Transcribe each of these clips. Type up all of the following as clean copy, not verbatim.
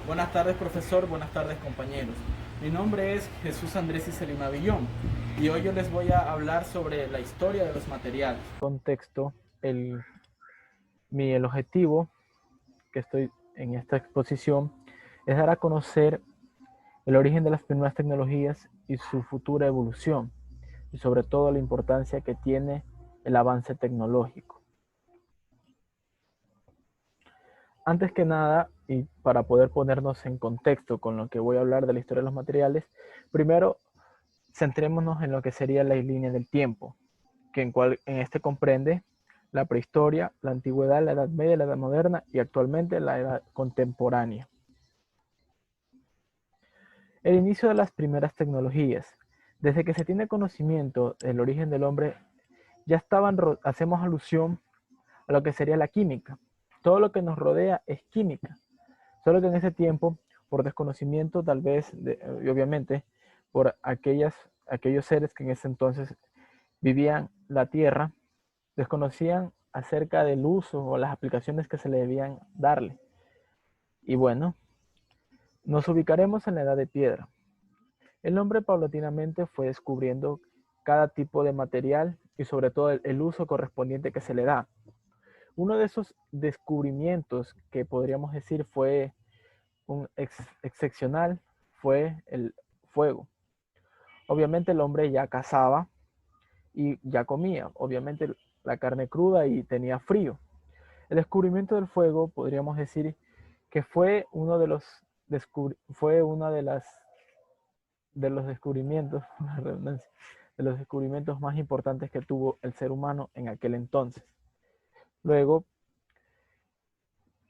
Buenas tardes, profesor. Buenas tardes, compañeros. Mi nombre es Jesús Andrés Iselima Villón y hoy yo les voy a hablar sobre la historia de los materiales. Contexto, el objetivo que estoy en esta exposición es dar a conocer el origen de las primeras tecnologías y su futura evolución, y sobre todo la importancia que tiene el avance tecnológico. Antes que nada, y para poder ponernos en contexto con lo que voy a hablar de la historia de los materiales, primero centrémonos en lo que sería la línea del tiempo, que en este comprende la prehistoria, la antigüedad, la edad media, la edad moderna y actualmente la edad contemporánea. El inicio de las primeras tecnologías. Desde que se tiene conocimiento del origen del hombre, ya hacemos alusión a lo que sería la química. Todo lo que nos rodea es química. Solo que en ese tiempo, por desconocimiento tal vez, y obviamente, por aquellos seres que en ese entonces vivían la tierra, desconocían acerca del uso o las aplicaciones que se le debían darle. Y bueno, nos ubicaremos en la edad de piedra. El hombre paulatinamente fue descubriendo cada tipo de material y sobre todo el uso correspondiente que se le da. Uno de esos descubrimientos que podríamos decir fue excepcional fue el fuego. Obviamente el hombre ya cazaba y ya comía, obviamente la carne cruda y tenía frío. El descubrimiento del fuego podríamos decir que fue uno de los fue una de los descubrimientos, la redundancia, de los descubrimientos más importantes que tuvo el ser humano en aquel entonces. Luego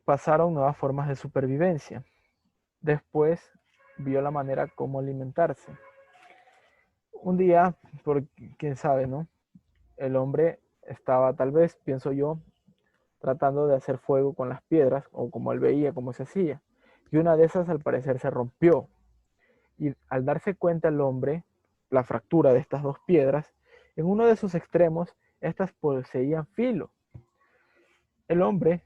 pasaron nuevas formas de supervivencia. Después vio la manera cómo alimentarse. Un día, por quién sabe, ¿no? El hombre estaba tal vez, pienso yo, tratando de hacer fuego con las piedras, o como él veía cómo se hacía. Y una de esas al parecer se rompió. Y al darse cuenta el hombre, la fractura de estas dos piedras, en uno de sus extremos, estas poseían filo. El hombre,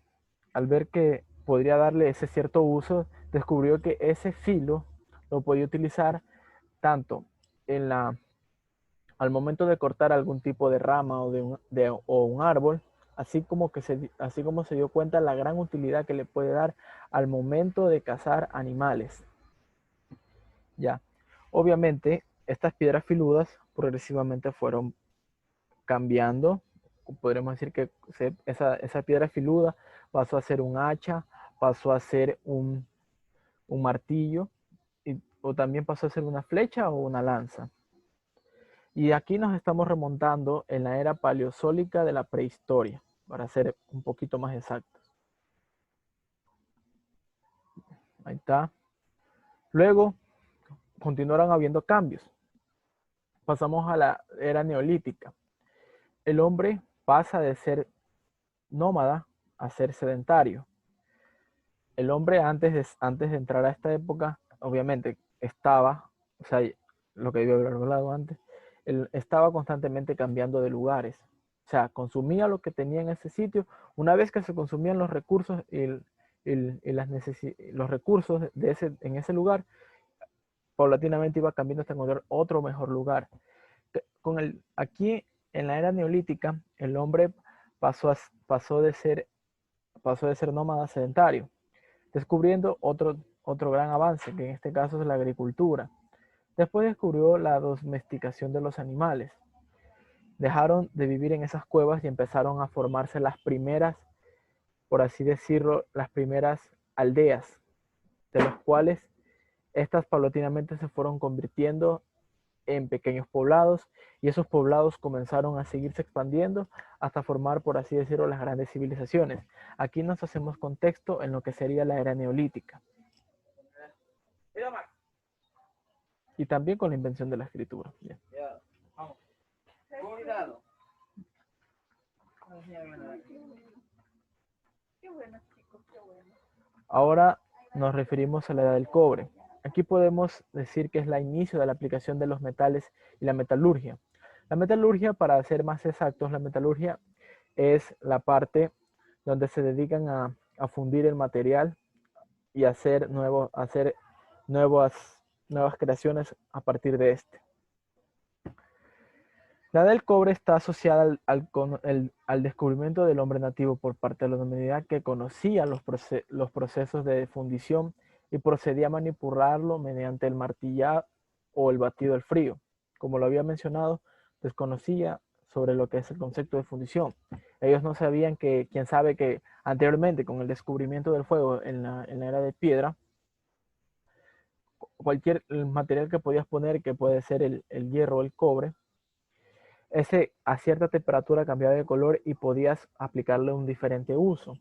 al ver que podría darle ese cierto uso, descubrió que ese filo lo podía utilizar tanto en al momento de cortar algún tipo de rama o un árbol, así como se dio cuenta la gran utilidad que le puede dar al momento de cazar animales. Ya, obviamente estas piedras filudas progresivamente fueron cambiando. Podríamos decir que esa piedra filuda pasó a ser un hacha, pasó a ser un martillo, o también pasó a ser una flecha o una lanza. Y aquí nos estamos remontando en la era paleozoica de la prehistoria, para ser un poquito más exactos. Ahí está. Luego continuaron habiendo cambios. Pasamos a la era neolítica. El hombre pasa de ser nómada a ser sedentario. El hombre antes de entrar a esta época, obviamente estaba, o sea, lo que había hablado antes, él estaba constantemente cambiando de lugares. O sea, consumía lo que tenía en ese sitio. Una vez que se consumían los recursos los recursos en ese lugar, paulatinamente iba cambiando hasta encontrar otro mejor lugar. Aquí en la era neolítica, el hombre pasó, a, pasó de ser nómada a sedentario, descubriendo otro gran avance, que en este caso es la agricultura. Después descubrió la domesticación de los animales. Dejaron de vivir en esas cuevas y empezaron a formarse las primeras, por así decirlo, las primeras aldeas, de los cuales estas paulatinamente se fueron convirtiendo en pequeños poblados y esos poblados comenzaron a seguirse expandiendo hasta formar, por así decirlo, las grandes civilizaciones. Aquí nos hacemos contexto en lo que sería la era neolítica. Y también con la invención de la escritura. Bien. Ahora nos referimos a la edad del cobre. Aquí podemos decir que es el inicio de la aplicación de los metales y la metalurgia. La metalurgia, para ser más exactos, la metalurgia es la parte donde se dedican a fundir el material y hacer nuevas creaciones a partir de este. La edad del cobre está asociada al descubrimiento del hombre nativo por parte de la humanidad que conocía los procesos de fundición y procedía a manipularlo mediante el martillado o el batido al frío. Como lo había mencionado, desconocía sobre lo que es el concepto de fundición. Ellos no sabían quién sabe que anteriormente, con el descubrimiento del fuego en la era de piedra, cualquier material que podías poner, que puede ser el hierro o el cobre, ese a cierta temperatura cambiaba de color y podías aplicarle un diferente uso.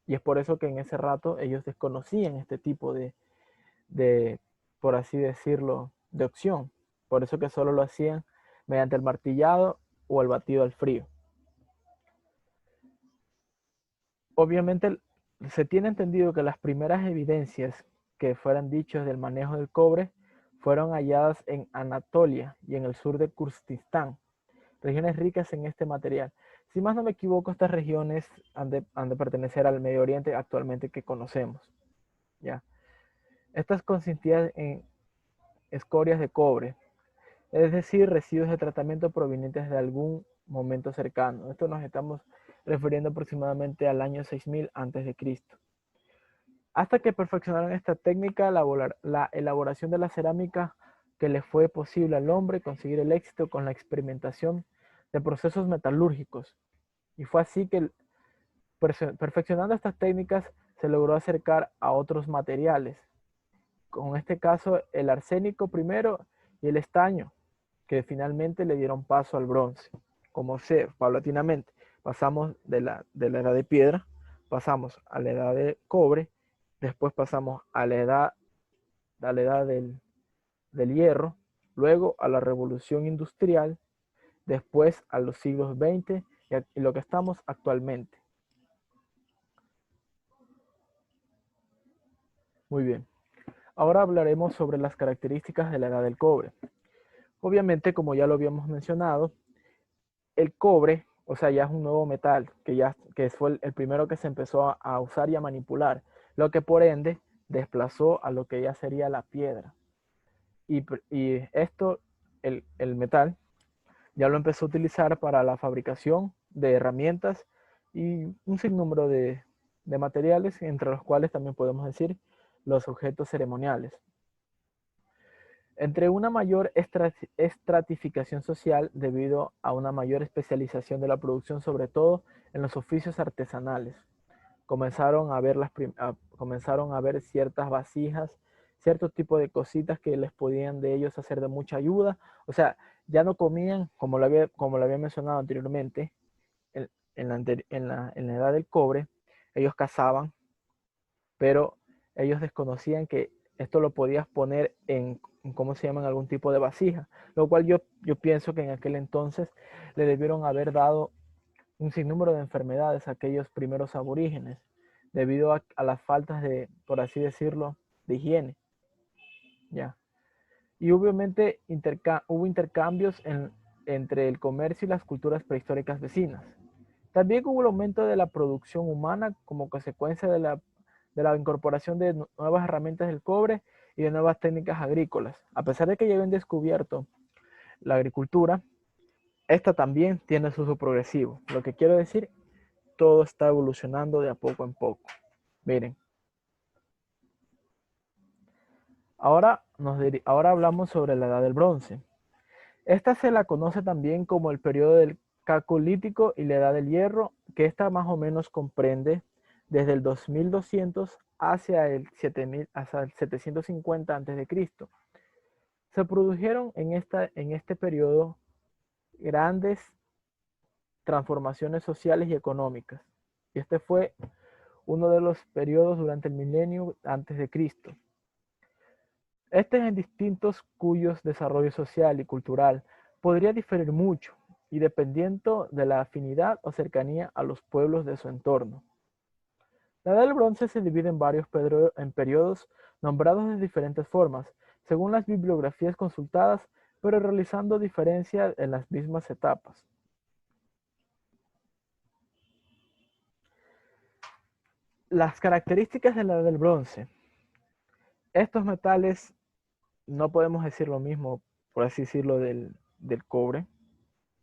Y es por eso que en ese rato ellos desconocían este tipo de, por así decirlo, de opción. Por eso que solo lo hacían mediante el martillado o el batido al frío. Obviamente se tiene entendido que las primeras evidencias que fueran dichos del manejo del cobre fueron halladas en Anatolia y en el sur de Kurdistán, regiones ricas en este material. Si más no me equivoco, estas regiones han de pertenecer al Medio Oriente actualmente que conocemos. ¿Ya? Estas consistían en escorias de cobre, es decir, residuos de tratamiento provenientes de algún momento cercano. Esto nos estamos refiriendo aproximadamente al año 6000 a.C. Hasta que perfeccionaron esta técnica, la elaboración de la cerámica que le fue posible al hombre conseguir el éxito con la experimentación de procesos metalúrgicos. Y fue así que, perfeccionando estas técnicas, se logró acercar a otros materiales. Con este caso, el arsénico primero y el estaño, que finalmente le dieron paso al bronce. Como se, paulatinamente, pasamos de la edad de piedra, pasamos a la edad de cobre, después pasamos a la edad del hierro, luego a la revolución industrial, después a los siglos XX y lo que estamos actualmente. Muy bien. Ahora hablaremos sobre las características de la edad del cobre. Obviamente, como ya lo habíamos mencionado, el cobre, o sea, ya es un nuevo metal, que fue el primero que se empezó a usar y a manipular, lo que por ende desplazó a lo que ya sería la piedra. Y esto, el metal, ya lo empezó a utilizar para la fabricación de herramientas y un sinnúmero de materiales, entre los cuales también podemos decir los objetos ceremoniales. Entre una mayor estratificación social debido a una mayor especialización de la producción, sobre todo en los oficios artesanales. Comenzaron a ver ciertas vasijas, ciertos tipos de cositas que les podían de ellos hacer de mucha ayuda. O sea, ya no comían, como lo había mencionado anteriormente, en la edad del cobre, ellos cazaban, pero ellos desconocían que esto lo podías poner ¿cómo se llama?, en algún tipo de vasija, lo cual yo pienso que en aquel entonces le debieron haber dado un sinnúmero de enfermedades a aquellos primeros aborígenes, debido a las faltas de, por así decirlo, de higiene. ¿Ya? Y obviamente hubo intercambios entre el comercio y las culturas prehistóricas vecinas. También hubo el aumento de la producción humana como consecuencia de la incorporación de nuevas herramientas del cobre y de nuevas técnicas agrícolas. A pesar de que ya habían descubierto la agricultura, esta también tiene su uso progresivo. Lo que quiero decir, todo está evolucionando de a poco en poco. Miren. Ahora hablamos sobre la edad del bronce. Esta se la conoce también como el periodo del Calcolítico y la edad del hierro, que esta más o menos comprende desde el 2200 hacia el 750 a.C. Se produjeron en este periodo grandes transformaciones sociales y económicas. Y este fue uno de los periodos durante el milenio antes de Cristo. Este es en distintos cuyos desarrollo social y cultural podría diferir mucho y dependiendo de la afinidad o cercanía a los pueblos de su entorno. La Edad del Bronce se divide en varios periodos nombrados de diferentes formas, según las bibliografías consultadas, pero realizando diferencia en las mismas etapas. Las características de la Edad del Bronce. Estos metales no podemos decir lo mismo, por así decirlo, del cobre.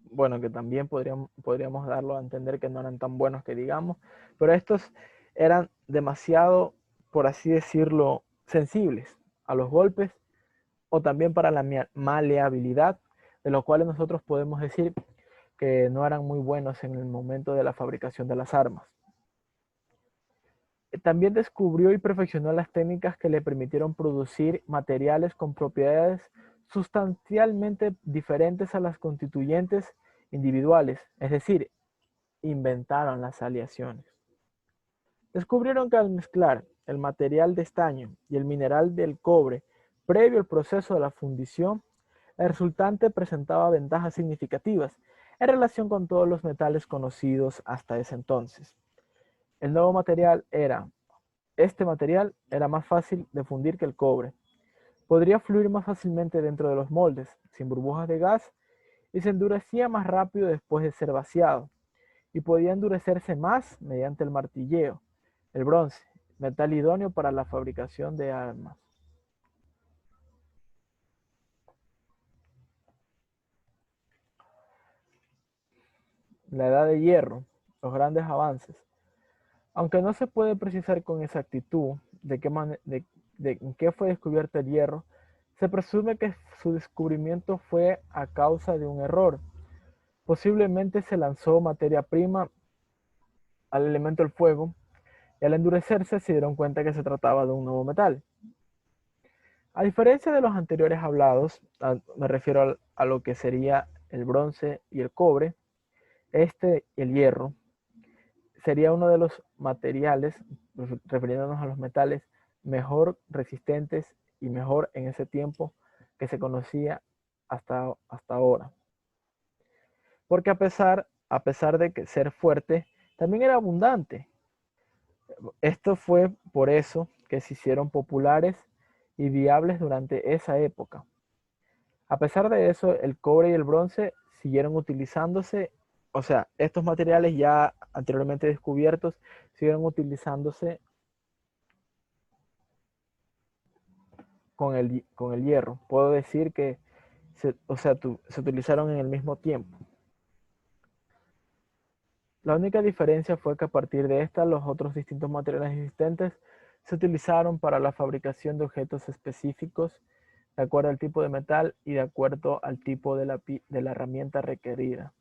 Bueno, que también podríamos darlo a entender que no eran tan buenos que digamos, pero estos eran demasiado, por así decirlo, sensibles a los golpes o también para la maleabilidad, de los cuales nosotros podemos decir que no eran muy buenos en el momento de la fabricación de las armas. También descubrió y perfeccionó las técnicas que le permitieron producir materiales con propiedades sustancialmente diferentes a las constituyentes individuales, es decir, inventaron las aleaciones. Descubrieron que al mezclar el material de estaño y el mineral del cobre previo al proceso de la fundición, el resultante presentaba ventajas significativas en relación con todos los metales conocidos hasta ese entonces. El nuevo material este material era más fácil de fundir que el cobre. Podría fluir más fácilmente dentro de los moldes, sin burbujas de gas, y se endurecía más rápido después de ser vaciado, y podía endurecerse más mediante el martilleo. El bronce, metal idóneo para la fabricación de armas. La edad de hierro, los grandes avances. Aunque no se puede precisar con exactitud en qué fue descubierto el hierro, se presume que su descubrimiento fue a causa de un error. Posiblemente se lanzó materia prima al elemento del fuego y al endurecerse se dieron cuenta que se trataba de un nuevo metal. A diferencia de los anteriores hablados, me refiero a lo que sería el bronce y el cobre, el hierro, sería uno de los materiales, refiriéndonos a los metales, mejor resistentes y mejor en ese tiempo que se conocía hasta ahora. Porque a pesar de que ser fuerte, también era abundante. Esto fue por eso que se hicieron populares y viables durante esa época. A pesar de eso, el cobre y el bronce siguieron utilizándose, o sea, estos materiales ya anteriormente descubiertos siguieron utilizándose con el hierro. Puedo decir que se utilizaron en el mismo tiempo. La única diferencia fue que a partir de esta, los otros distintos materiales existentes se utilizaron para la fabricación de objetos específicos de acuerdo al tipo de metal y de acuerdo al tipo de la herramienta requerida.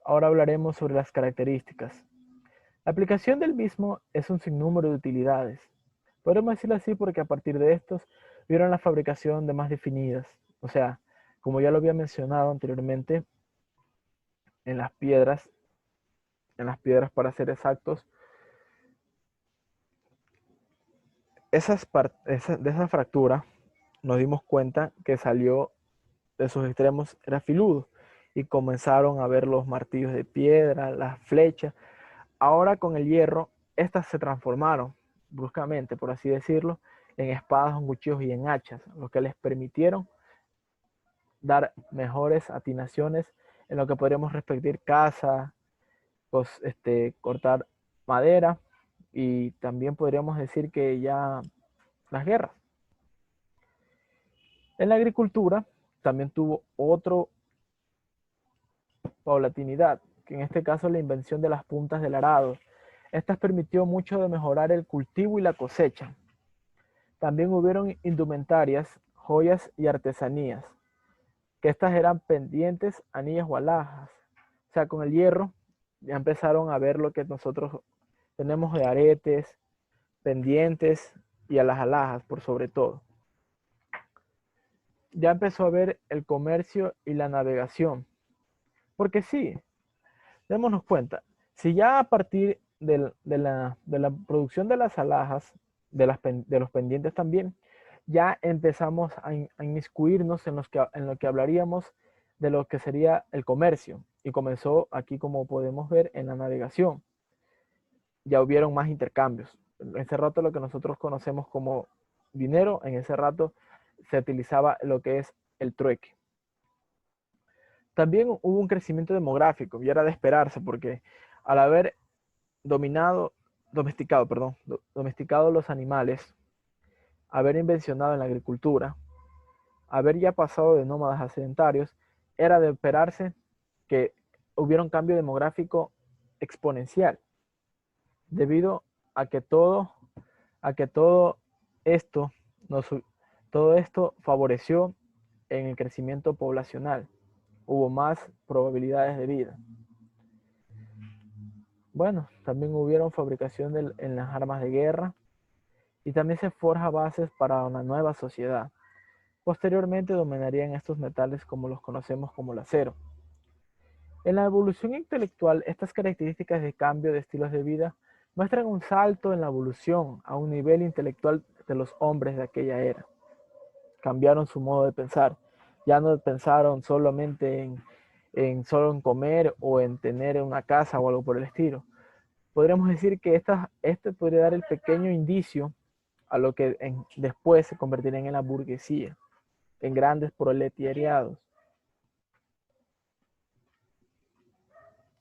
Ahora hablaremos sobre las características. La aplicación del mismo es un sinnúmero de utilidades. Podemos decirlo así porque a partir de estos vieron la fabricación de más definidas. O sea, como ya lo había mencionado anteriormente, en las piedras para ser exactos, de esa fractura nos dimos cuenta que salió de sus extremos, era filudo, y comenzaron a ver los martillos de piedra, las flechas. Ahora con el hierro, estas se transformaron bruscamente, por así decirlo, en espadas, en cuchillos y en hachas, lo que les permitieron dar mejores atinaciones en lo que podríamos repetir caza, cortar madera, y también podríamos decir que ya las guerras. En la agricultura también tuvo otro paulatinidad, que en este caso la invención de las puntas del arado. Estas permitió mucho de mejorar el cultivo y la cosecha. También hubieron indumentarias, joyas y artesanías, que estas eran pendientes, anillas o alhajas. O sea, con el hierro ya empezaron a ver lo que nosotros tenemos de aretes, pendientes y a las alhajas por sobre todo. Ya empezó a ver el comercio y la navegación. Porque sí, démonos cuenta, si ya a partir de la producción de las alhajas, de los pendientes también, ya empezamos a inmiscuirnos en lo que hablaríamos de lo que sería el comercio. Y comenzó aquí, como podemos ver, en la navegación. Ya hubieron más intercambios. En ese rato lo que nosotros conocemos como dinero, en ese rato se utilizaba lo que es el trueque. También hubo un crecimiento demográfico y era de esperarse porque al haber dominado domesticado los animales, haber invencionado en la agricultura, haber ya pasado de nómadas a sedentarios, era de esperarse que hubiera un cambio demográfico exponencial, debido a que todo esto, nos, todo esto favoreció en el crecimiento poblacional. Hubo más probabilidades de vida. Bueno, también hubieron fabricación en las armas de guerra y también se forja bases para una nueva sociedad. Posteriormente dominarían estos metales como los conocemos como el acero. En la evolución intelectual, estas características de cambio de estilos de vida muestran un salto en la evolución a un nivel intelectual de los hombres de aquella era. Cambiaron su modo de pensar. Ya no pensaron solamente solo en comer o en tener una casa o algo por el estilo. Podríamos decir que este podría dar el pequeño indicio a lo que después se convertirían en la burguesía, en grandes proletariados.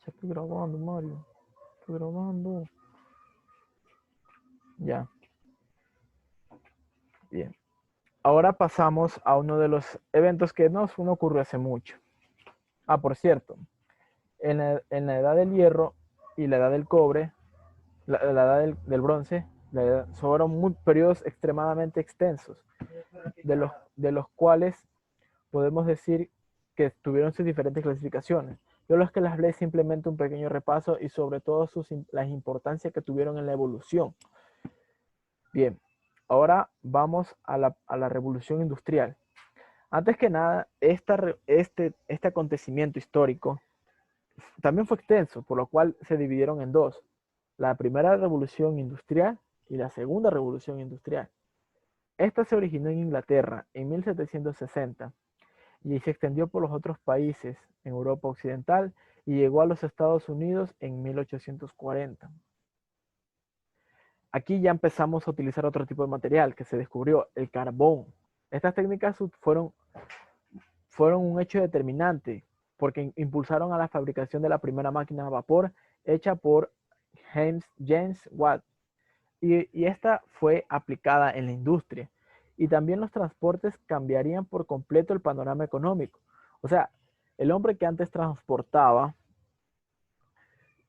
Ya estoy grabando, Mario. Estoy grabando. Ya. Bien. Ahora pasamos a uno de los eventos que no ocurrió hace mucho. Por cierto, en la edad del hierro y la edad del cobre, la edad del bronce, fueron periodos extremadamente extensos, de los cuales podemos decir que tuvieron sus diferentes clasificaciones. Yo los que las leí simplemente un pequeño repaso y sobre todo las importancias que tuvieron en la evolución. Bien, ahora vamos a la revolución industrial. Antes que nada, este acontecimiento histórico también fue extenso, por lo cual se dividieron en dos. La primera revolución industrial y la segunda revolución industrial. Esta se originó en Inglaterra en 1760 y se extendió por los otros países en Europa Occidental y llegó a los Estados Unidos en 1840. Aquí ya empezamos a utilizar otro tipo de material que se descubrió, el carbón. Estas técnicas fueron un hecho determinante porque impulsaron a la fabricación de la primera máquina a vapor hecha por James Watt. Y esta fue aplicada en la industria. Y también los transportes cambiarían por completo el panorama económico. O sea, el hombre que antes transportaba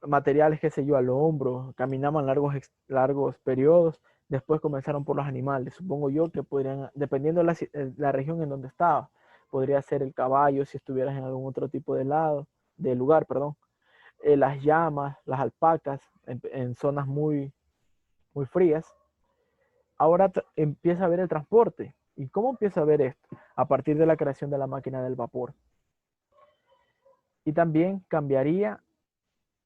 materiales, qué sé yo, al hombro, caminaban largos periodos, después comenzaron por los animales. Supongo yo que podrían, dependiendo de la región en donde estaba, podría ser el caballo si estuvieras en algún otro tipo de lugar, perdón. Las llamas, las alpacas, en zonas muy frías. Ahora empieza a ver el transporte. ¿Y cómo empieza a ver esto? A partir de la creación de la máquina del vapor. Y también cambiaría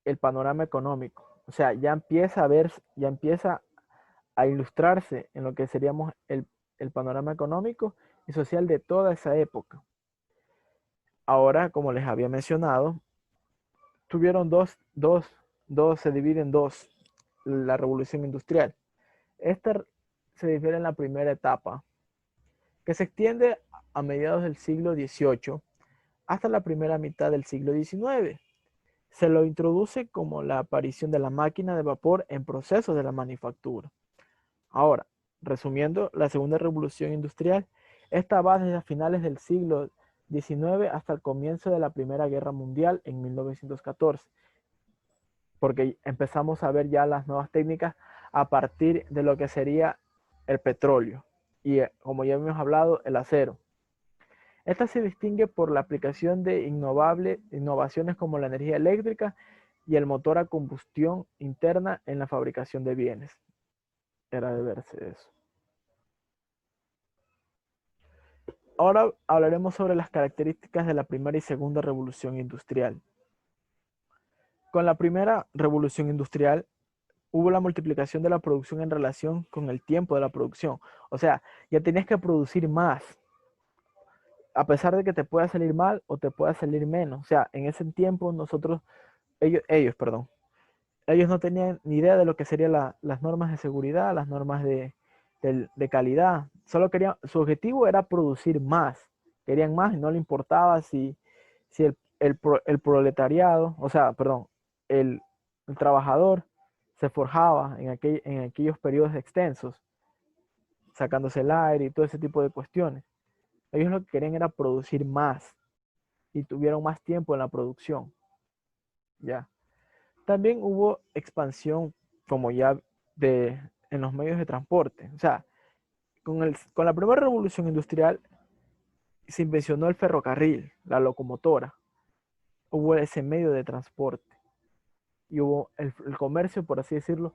el panorama económico. O sea, ya empieza a ilustrarse en lo que seríamos el panorama económico y social de toda esa época. Ahora, como les había mencionado, tuvieron se divide en dos, la revolución industrial. Esta se difiere en la primera etapa, que se extiende a mediados del siglo XVIII hasta la primera mitad del siglo XIX. Se lo introduce como la aparición de la máquina de vapor en procesos de la manufactura. Ahora, resumiendo, la segunda revolución industrial, esta va desde finales del siglo XIX hasta el comienzo de la Primera Guerra Mundial en 1914, porque empezamos a ver ya las nuevas técnicas a partir de lo que sería el petróleo y, como ya hemos hablado, el acero. Esta se distingue por la aplicación de innovaciones como la energía eléctrica y el motor a combustión interna en la fabricación de bienes. Era de verse eso. Ahora hablaremos sobre las características de la primera y segunda revolución industrial. Con la primera revolución industrial hubo la multiplicación de la producción en relación con el tiempo de la producción. O sea, ya tenías que producir más, a pesar de que te pueda salir mal o te pueda salir menos. O sea, en ese tiempo ellos no tenían ni idea de lo que serían las normas de seguridad, las normas de calidad. Su objetivo era producir más. Querían más y no le importaba si el proletariado, o sea, perdón, el trabajador se forjaba en aquellos periodos extensos, sacándose el aire y todo ese tipo de cuestiones. Ellos lo que querían era producir más y tuvieron más tiempo en la producción. ¿Ya? También hubo expansión, como ya en los medios de transporte. O sea, con la primera revolución industrial se invencionó el ferrocarril, la locomotora. Hubo ese medio de transporte y hubo el comercio, por así decirlo,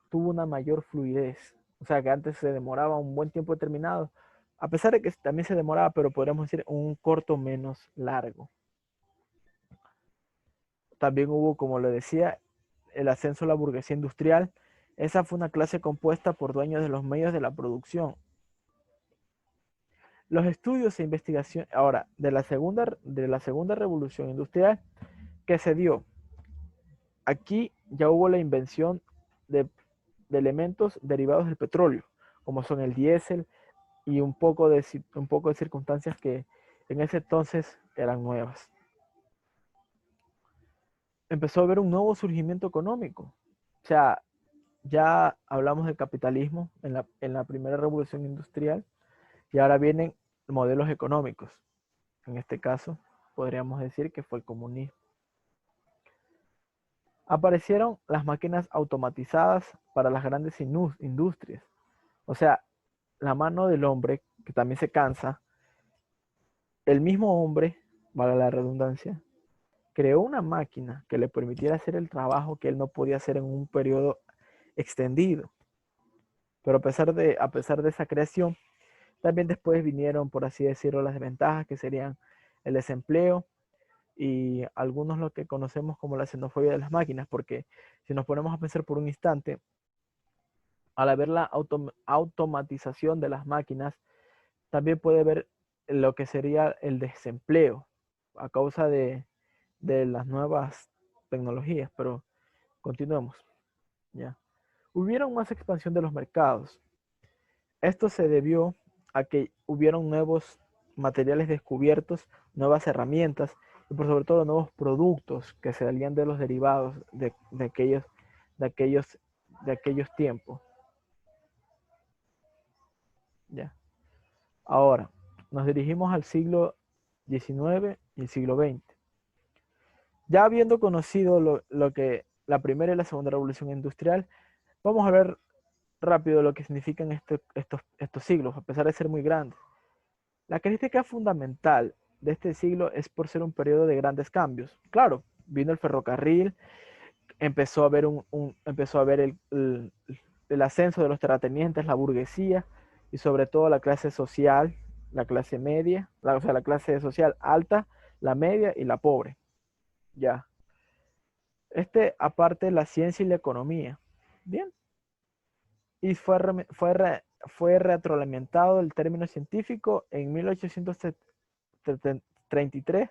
tuvo una mayor fluidez. O sea, que antes se demoraba un buen tiempo determinado, a pesar de que también se demoraba, pero podríamos decir un corto menos largo. También hubo, como le decía, el ascenso a la burguesía industrial. Esa fue una clase compuesta por dueños de los medios de la producción. Los estudios e investigación, ahora, de la segunda revolución industrial, que se dio. Aquí ya hubo la invención de elementos derivados del petróleo, como son el diésel y un poco de circunstancias que en ese entonces eran nuevas. Empezó a haber un nuevo surgimiento económico. O sea, ya hablamos del capitalismo en la primera revolución industrial y ahora vienen modelos económicos. En este caso, podríamos decir que fue el comunismo. Aparecieron las máquinas automatizadas para las grandes industrias. O sea, la mano del hombre, que también se cansa, el mismo hombre, vale la redundancia, creó una máquina que le permitiera hacer el trabajo que él no podía hacer en un periodo extendido. Pero a pesar de esa creación, también después vinieron, por así decirlo, las desventajas, que serían el desempleo y algunos lo que conocemos como la xenofobia de las máquinas, porque si nos ponemos a pensar por un instante, al haber la automatización de las máquinas, también puede haber lo que sería el desempleo a causa de las nuevas tecnologías, pero continuemos. ¿Ya? Hubieron más expansión de los mercados. Esto se debió a que hubieron nuevos materiales descubiertos, nuevas herramientas y por sobre todo nuevos productos que se salían de los derivados de aquellos, de aquellos tiempos. ¿Ya? Ahora, nos dirigimos al siglo XIX y el siglo XX. Ya habiendo conocido lo que la primera y la segunda revolución industrial, vamos a ver rápido lo que significan estos siglos, a pesar de ser muy grandes. La característica fundamental de este siglo es por ser un periodo de grandes cambios. Claro, vino el ferrocarril, empezó a haber, empezó a haber el ascenso de los terratenientes, la burguesía y sobre todo la clase social, la clase media, o sea, la clase social alta, la media y la pobre. Ya. Aparte, la ciencia y la economía. Bien. Y fue retroalimentado el término científico en 1833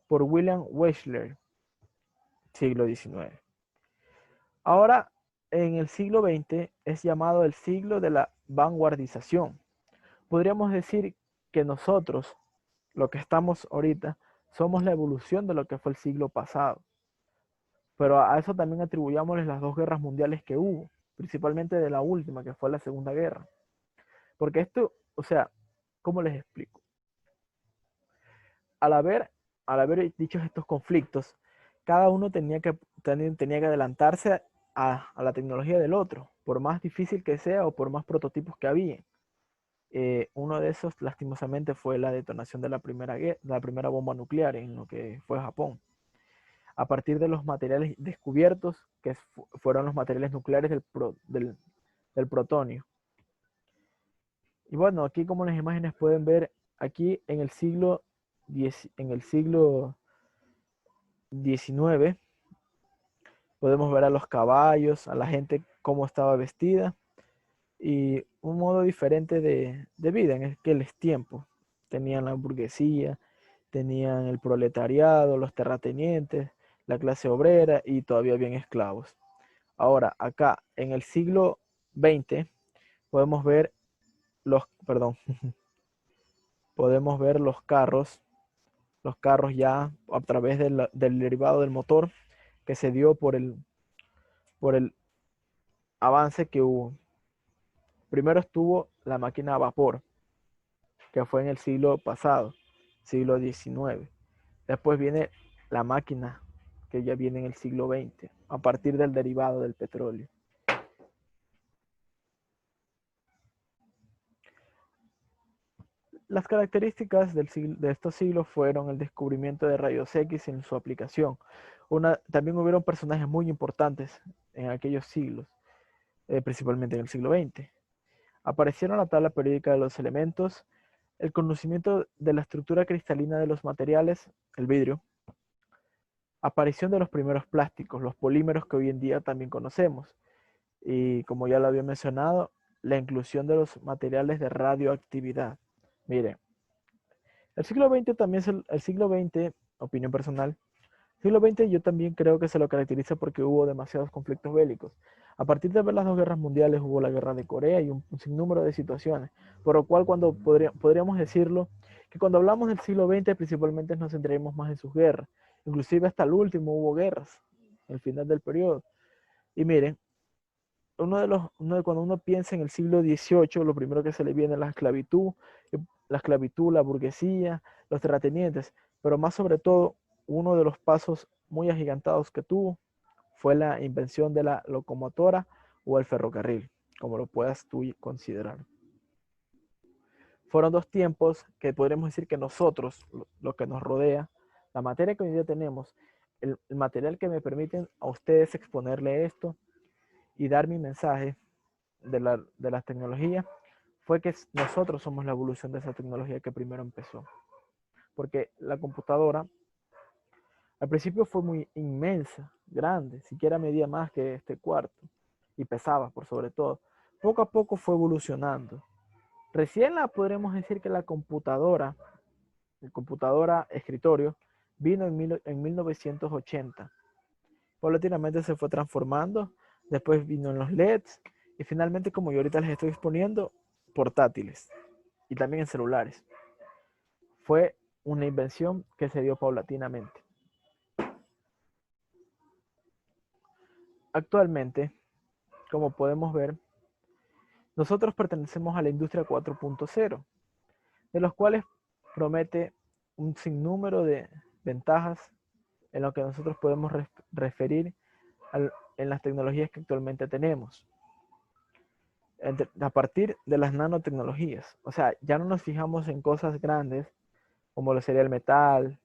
por William Wechsler, siglo XIX. Ahora, en el siglo XX es llamado el siglo de la vanguardización. Podríamos decir que nosotros, lo que estamos ahorita, somos la evolución de lo que fue el siglo pasado. Pero a eso también atribuyámosles las dos guerras mundiales que hubo, principalmente de la última, que fue la Segunda Guerra. Porque esto, o sea, ¿cómo les explico? Al haber dichos estos conflictos, cada uno tenía que adelantarse a la tecnología del otro, por más difícil que sea o por más prototipos que había. Uno de esos, lastimosamente, fue la detonación de la primera bomba nuclear en lo que fue Japón. A partir de los materiales descubiertos, que fueron los materiales nucleares del protonio. Y bueno, aquí como en las imágenes pueden ver, aquí en el siglo XIX podemos ver a los caballos, a la gente cómo estaba vestida y un modo diferente de vida en aquellos tiempos. Tenían la burguesía, tenían el proletariado, los terratenientes, la clase obrera y todavía habían esclavos. Ahora, acá en el siglo XX podemos ver podemos ver los carros ya a través del derivado del motor que se dio por el avance que hubo. Primero estuvo la máquina a vapor, que fue en el siglo pasado, siglo XIX. Después viene la máquina, que ya viene en el siglo XX, a partir del derivado del petróleo. Las características de estos siglos fueron el descubrimiento de rayos X en su aplicación. También hubieron personajes muy importantes en aquellos siglos, principalmente en el siglo XX. Aparecieron la tabla periódica de los elementos, el conocimiento de la estructura cristalina de los materiales, el vidrio, aparición de los primeros plásticos, los polímeros que hoy en día también conocemos, y como ya lo había mencionado, la inclusión de los materiales de radioactividad. Miren, el siglo XX también es el siglo XX, opinión personal, el siglo XX yo también creo que se lo caracteriza porque hubo demasiados conflictos bélicos. A partir de ver las dos guerras mundiales hubo la guerra de Corea y un sinnúmero de situaciones, por lo cual podríamos decirlo que cuando hablamos del siglo XX principalmente nos centraremos más en sus guerras. Inclusive hasta el último hubo guerras, el final del periodo. Y miren, cuando uno piensa en el siglo XVIII, lo primero que se le viene es la esclavitud, la burguesía, los terratenientes, pero más sobre todo, uno de los pasos muy agigantados que tuvo fue la invención de la locomotora o el ferrocarril, como lo puedas tú considerar. Fueron dos tiempos que podríamos decir que nosotros, lo que nos rodea, la materia que hoy día tenemos, el material que me permiten a ustedes exponerle esto y dar mi mensaje de las tecnologías, fue que nosotros somos la evolución de esa tecnología que primero empezó. Porque la computadora al principio fue muy inmensa, grande, siquiera medía más que este cuarto y pesaba por sobre todo. Poco a poco fue evolucionando. Recién podremos decir que la computadora escritorio, vino en 1980. Paulatinamente se fue transformando, después vino en los LEDs y finalmente, como yo ahorita les estoy exponiendo, portátiles y también en celulares. Fue una invención que se dio paulatinamente. Actualmente, como podemos ver, nosotros pertenecemos a la industria 4.0, de los cuales promete un sinnúmero de ventajas en lo que nosotros podemos referir en las tecnologías que actualmente tenemos. A partir de las nanotecnologías. O sea, ya no nos fijamos en cosas grandes como lo sería el metal,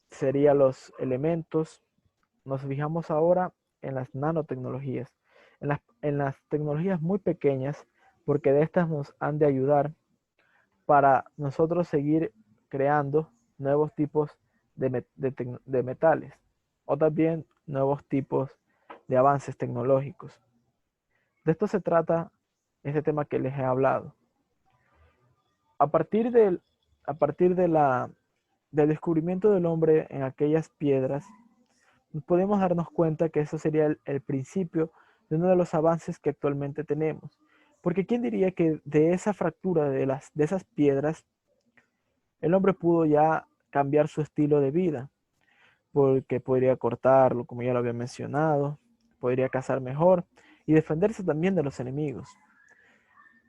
serían los elementos. Nos fijamos ahora en las nanotecnologías, en las tecnologías muy pequeñas, porque de estas nos han de ayudar para nosotros seguir creando nuevos tipos de metales o también nuevos tipos de avances tecnológicos. De esto se trata este tema que les he hablado. A partir del descubrimiento del hombre en aquellas piedras, podemos darnos cuenta que eso sería el principio de uno de los avances que actualmente tenemos. Porque ¿quién diría que de esa fractura de esas piedras, el hombre pudo ya cambiar su estilo de vida? Porque podría cortarlo, como ya lo había mencionado, podría cazar mejor y defenderse también de los enemigos.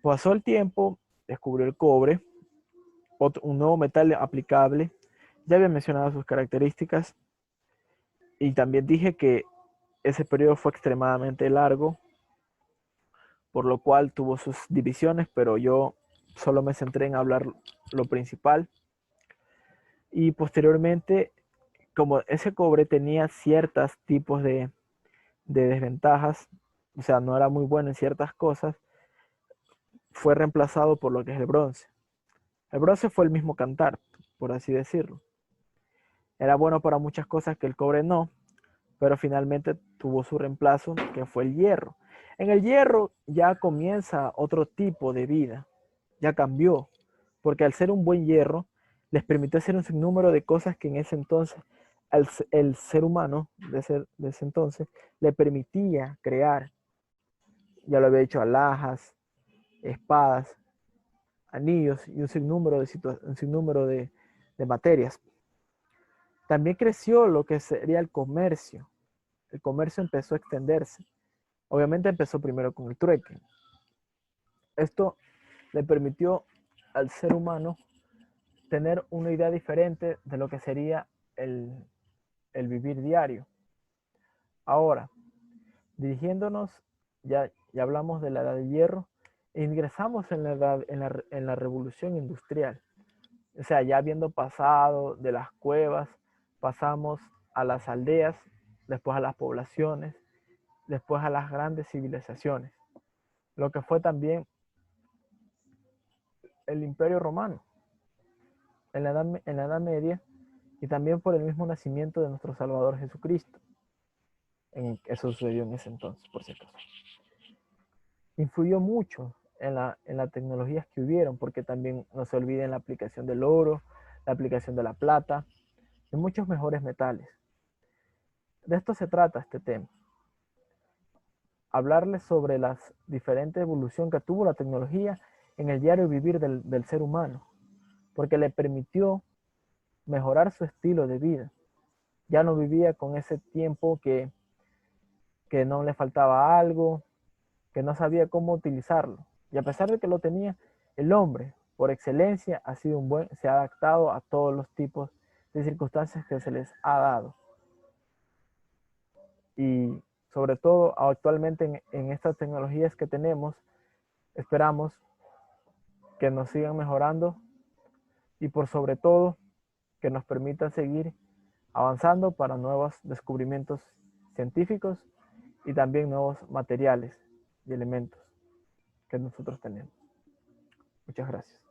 Pasó el tiempo, descubrió el cobre, un nuevo metal aplicable. Ya había mencionado sus características y también dije que ese periodo fue extremadamente largo, por lo cual tuvo sus divisiones, pero yo solo me centré en hablar lo principal. Y posteriormente, como ese cobre tenía ciertos tipos de desventajas, o sea, no era muy bueno en ciertas cosas, fue reemplazado por lo que es el bronce. El bronce fue el mismo cantar, por así decirlo. Era bueno para muchas cosas que el cobre no, pero finalmente tuvo su reemplazo, que fue el hierro. En el hierro ya comienza otro tipo de vida, ya cambió, porque al ser un buen hierro, les permitió hacer un sinnúmero de cosas que en ese entonces el ser humano de ese entonces le permitía crear. Ya lo había dicho, alhajas, espadas, anillos y un sinnúmero de materias. También creció lo que sería el comercio. El comercio empezó a extenderse. Obviamente empezó primero con el trueque. Esto le permitió al ser humano tener una idea diferente de lo que sería el vivir diario. Ahora, dirigiéndonos, ya hablamos de la edad de hierro, e ingresamos en la revolución industrial. O sea, ya habiendo pasado de las cuevas, pasamos a las aldeas, después a las poblaciones, después a las grandes civilizaciones, lo que fue también el Imperio Romano en la Edad Media y también por el mismo nacimiento de nuestro Salvador Jesucristo. Eso sucedió en ese entonces, por si acaso. Influyó mucho en las tecnologías que hubieron, porque también no se olviden la aplicación del oro, la aplicación de la plata y muchos mejores metales. De esto se trata este tema. Hablarles sobre la diferente evolución que tuvo la tecnología en el diario vivir del ser humano, porque le permitió mejorar su estilo de vida. Ya no vivía con ese tiempo que no le faltaba algo, que no sabía cómo utilizarlo. Y a pesar de que lo tenía, el hombre, por excelencia, se ha adaptado a todos los tipos de circunstancias que se les ha dado. Y sobre todo actualmente en estas tecnologías que tenemos, esperamos que nos sigan mejorando y por sobre todo que nos permitan seguir avanzando para nuevos descubrimientos científicos y también nuevos materiales y elementos que nosotros tenemos. Muchas gracias.